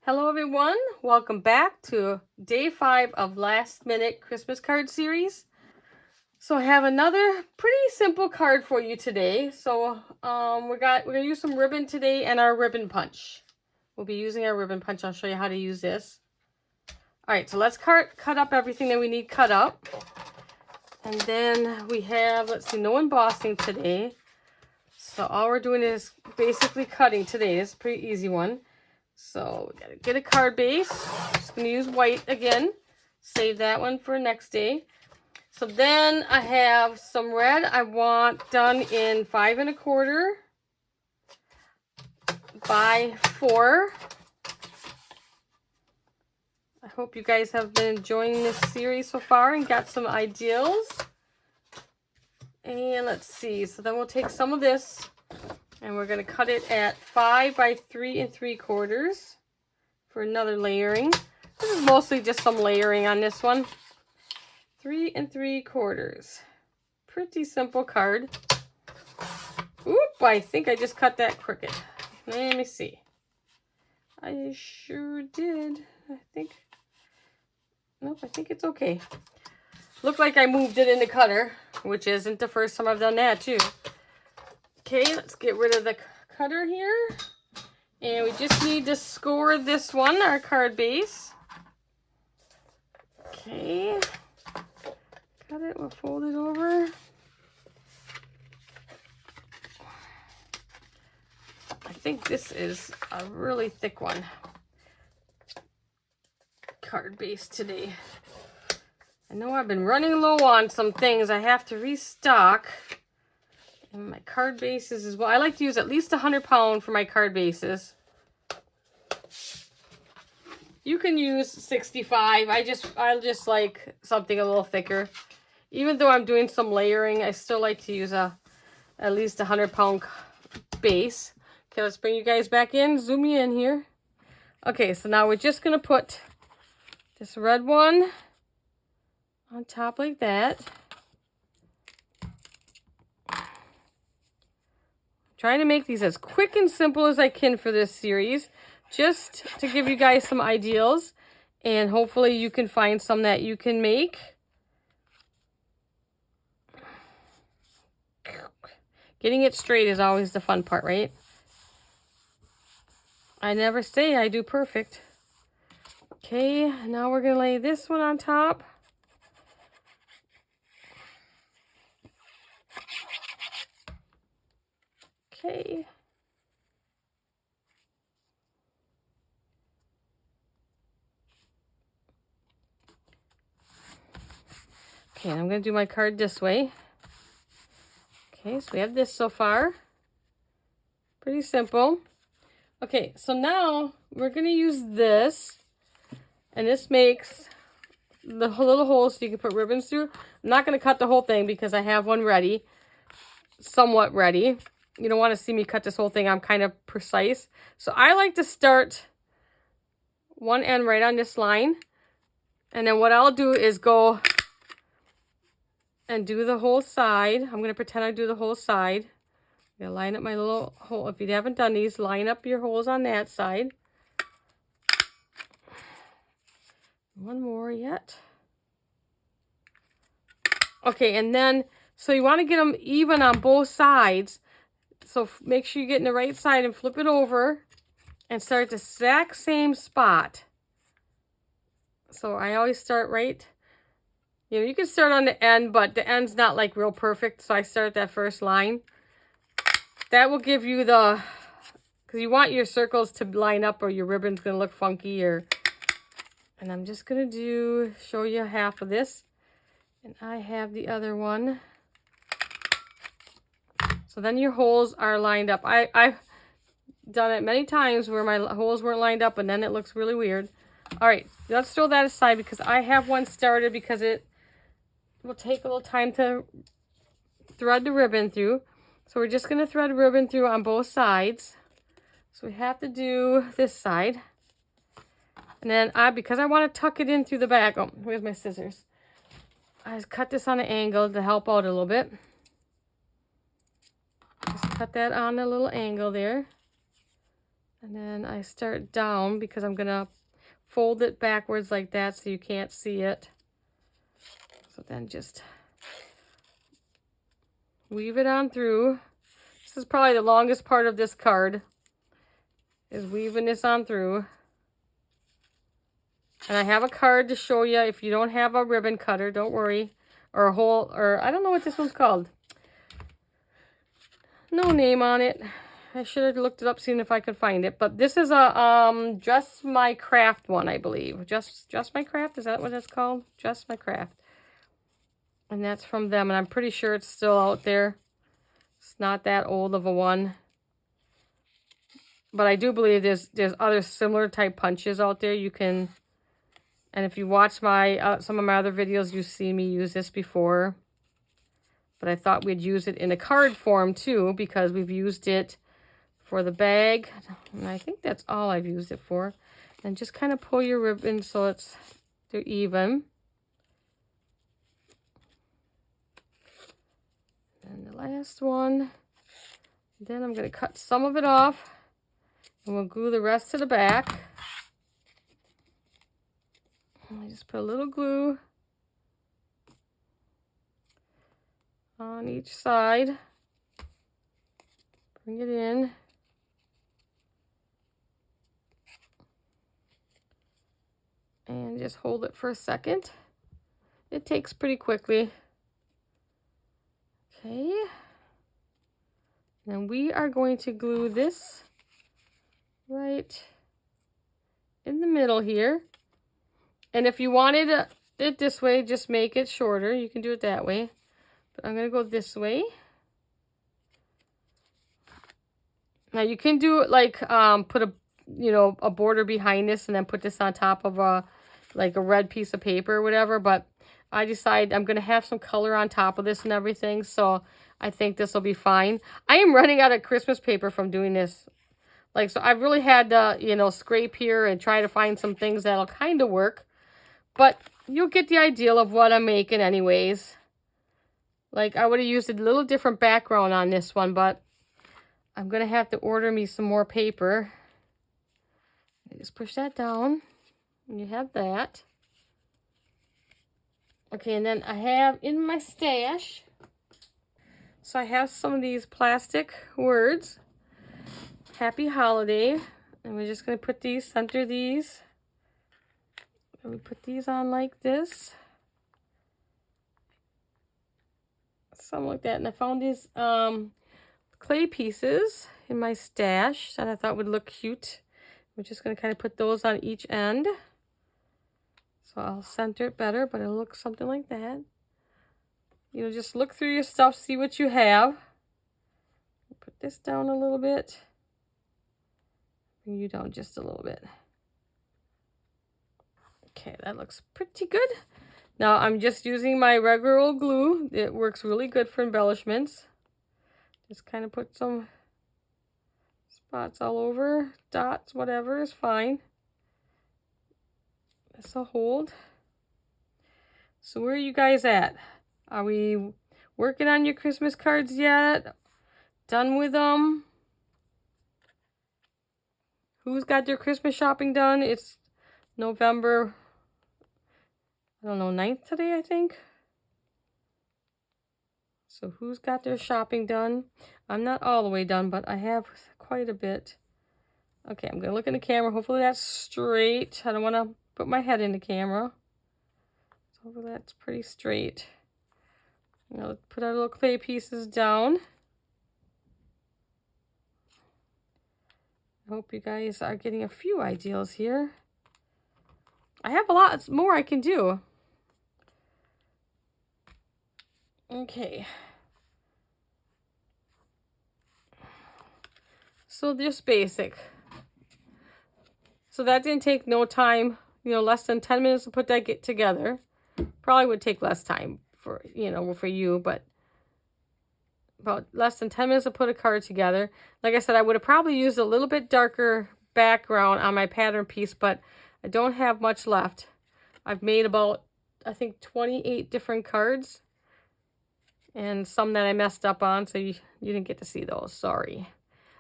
Hello everyone, welcome back to day 5 of last minute Christmas card series. So I have another pretty simple card for you today. So we're gonna use some ribbon today and our ribbon punch. We'll be using our ribbon punch. I'll show you how to use this. All right, so let's cut up everything that we need cut up. And then we have, let's see, no embossing today. So all we're doing is basically cutting today. It's a pretty easy one. So we gotta get a card base. Just gonna use white again. Save that one for next day. So then I have some red I want done in 5 1/4 by 4. I hope you guys have been enjoying this series so far and got some ideas. And let's see. So then we'll take some of this and we're going to cut it at 5 by 3 3/4 for another layering. This is mostly just some layering on this one. 3 3/4. Pretty simple card. Oop, I think I just cut that crooked. Let me see. I sure did. I think. Nope, I think it's okay. Looked like I moved it in the cutter, which isn't the first time I've done that too. Okay, let's get rid of the cutter here. And we just need to score this one, our card base. Okay. Cut it, we'll fold it over. I think this is a really thick one. Card base today. I know I've been running low on some things. I have to restock. And my card bases as well. I like to use at least 100 pound for my card bases. You can use 65. I just like something a little thicker. Even though I'm doing some layering, I still like to use at least 100 pound base. Okay, let's bring you guys back in. Zoom you in here. Okay, so now we're just gonna put this red one on top like that. Trying to make these as quick and simple as I can for this series, just to give you guys some ideas, and hopefully you can find some that you can make. Getting it straight is always the fun part, right? I never say I do perfect. Okay, now we're gonna lay this one on top. Okay. Okay, I'm going to do my card this way. Okay, so we have this so far. Pretty simple. Okay, so now we're going to use this. And this makes the little holes so you can put ribbons through. I'm not going to cut the whole thing because I have one ready. Somewhat ready. You don't want to see me cut this whole thing. I'm kind of precise. So I like to start one end right on this line. And then what I'll do is go and do the whole side. I'm going to pretend I do the whole side. I'm going to line up my little hole. If you haven't done these, line up your holes on that side. One more yet. Okay, and then, so you want to get them even on both sides. So make sure you get in the right side and flip it over and start at the exact same spot. So I always start right. You know, you can start on the end, but the end's not like real perfect. So I start at that first line. That will give you the, because you want your circles to line up or your ribbon's going to look funky. And I'm just going to show you half of this. And I have the other one. So then your holes are lined up. I've done it many times where my holes weren't lined up and then it looks really weird. All right, let's throw that aside because I have one started because it will take a little time to thread the ribbon through. So we're just going to thread ribbon through on both sides. So we have to do this side. And then because I want to tuck it in through the back. Oh, where's my scissors? I just cut this on an angle to help out a little bit. Just cut that on a little angle there. And then I start down because I'm gonna fold it backwards like that so you can't see it. So then just weave it on through. This is probably the longest part of this card, is weaving this on through. And I have a card to show you if you don't have a ribbon cutter, don't worry. Or a hole, or I don't know what this one's called. No name on it. I should have looked it up, seen if I could find it. But this is a Just My Craft one, I believe. Just My Craft, is that what it's called? Just My Craft. And that's from them, and I'm pretty sure it's still out there. It's not that old of a one. But I do believe there's other similar type punches out there you can. And if you watch my some of my other videos, you've seen me use this before. But I thought we'd use it in a card form too, because we've used it for the bag. And I think that's all I've used it for. And just kind of pull your ribbon so they're even. And the last one. Then I'm going to cut some of it off. And we'll glue the rest to the back. And I just put a little glue on each side. Bring it in. And just hold it for a second. It takes pretty quickly. Okay. Then we are going to glue this right in the middle here. And if you wanted it this way, just make it shorter. You can do it that way. But I'm going to go this way. Now you can do it like put a border behind this and then put this on top of a red piece of paper or whatever, but I decided I'm going to have some color on top of this and everything, so I think this will be fine. I am running out of Christmas paper from doing this. So I've really had to, scrape here and try to find some things that'll kind of work, but you'll get the idea of what I'm making anyways. I would have used a little different background on this one, but I'm going to have to order me some more paper. Just push that down. And you have that. Okay, and then I have in my stash, so I have some of these plastic words. Happy Holiday. And we're just going to put these, center these. And we put these on like this. Something like that. And I found these clay pieces in my stash that I thought would look cute. We're just going to kind of put those on each end. So I'll center it better, but it'll look something like that. Just look through your stuff, see what you have. Put this down a little bit. Bring you down just a little bit. Okay, that looks pretty good. Now I'm just using my regular old glue. It works really good for embellishments. Just kind of put some spots all over, dots, whatever is fine. This will hold. So where are you guys at? Are we working on your Christmas cards yet? Done with them? Who's got their Christmas shopping done? It's November, I don't know, 9th today, I think. So who's got their shopping done? I'm not all the way done, but I have quite a bit. Okay, I'm going to look in the camera. Hopefully that's straight. I don't want to put my head in the camera. So hopefully that's pretty straight. Now let's put our little clay pieces down. I hope you guys are getting a few ideas here. I have a lot more I can do. Okay. So just basic. So that didn't take no time, less than 10 minutes to put that together. Probably would take less time for, for you, but about less than 10 minutes to put a card together. Like I said, I would have probably used a little bit darker background on my pattern piece, but I don't have much left. I've made about, I think, 28 different cards and some that I messed up on, so you didn't get to see those. Sorry.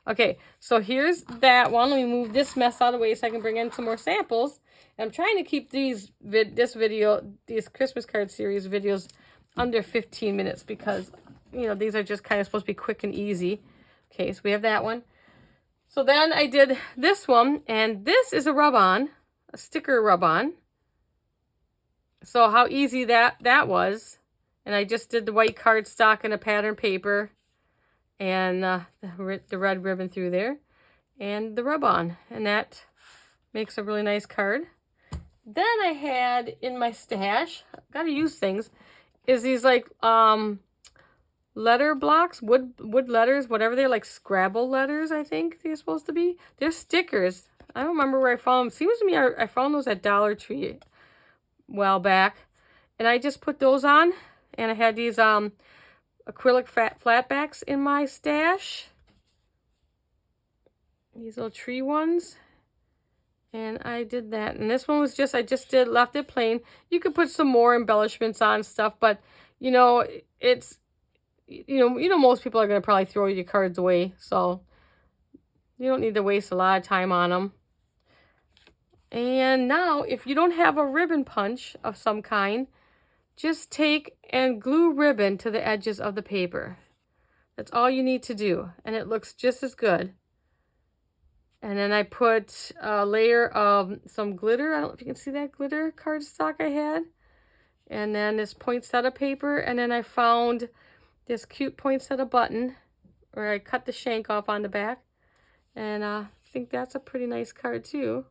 Okay, so here's that one. Let me move this mess out of the way so I can bring in some more samples. And I'm trying to keep these Christmas card series videos under 15 minutes because, you know, these are just kind of supposed to be quick and easy. Okay, so we have that one. So then I did this one, and this is a rub-on, a sticker rub-on. So how easy that was. And I just did the white cardstock and a pattern paper and the red ribbon through there and the rub-on. And that makes a really nice card. Then I had in my stash, gotta use things, is these like letter blocks, wood letters, whatever they're, like Scrabble letters, I think they're supposed to be. They're stickers. I don't remember where I found them. Seems to me I found those at Dollar Tree a while back. And I just put those on. And I had these acrylic flatbacks in my stash. These little tree ones. And I did that. And this one was just, left it plain. You could put some more embellishments on stuff, but you know, it's, you know, most people are going to probably throw your cards away. So you don't need to waste a lot of time on them. And now, if you don't have a ribbon punch of some kind, just take and glue ribbon to the edges of the paper. That's all you need to do. And it looks just as good. And then I put a layer of some glitter. I don't know if you can see that glitter cardstock I had. And then this poinsettia paper. And then I found this cute poinsettia button where I cut the shank off on the back. And I think that's a pretty nice card too.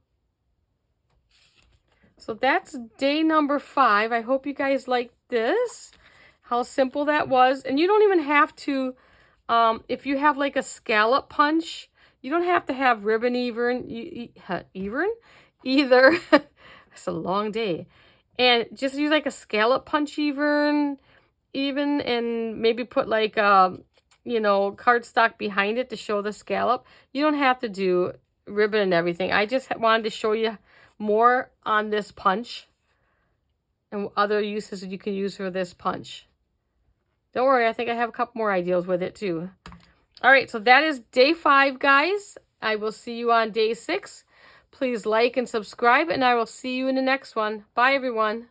So that's day number 5. I hope you guys liked this. How simple that was. And you don't even have to, if you have like a scallop punch, you don't have to have ribbon either. It's a long day. And just use like a scallop punch even, and maybe put like, you know, cardstock behind it to show the scallop. You don't have to do ribbon and everything. I just wanted to show you more on this punch and other uses that you can use for this punch. Don't worry, I think I have a couple more ideas with it too. All right, so that is day 5, guys. I will see you on day 6. Please like and subscribe, and I will see you in the next one. Bye, everyone.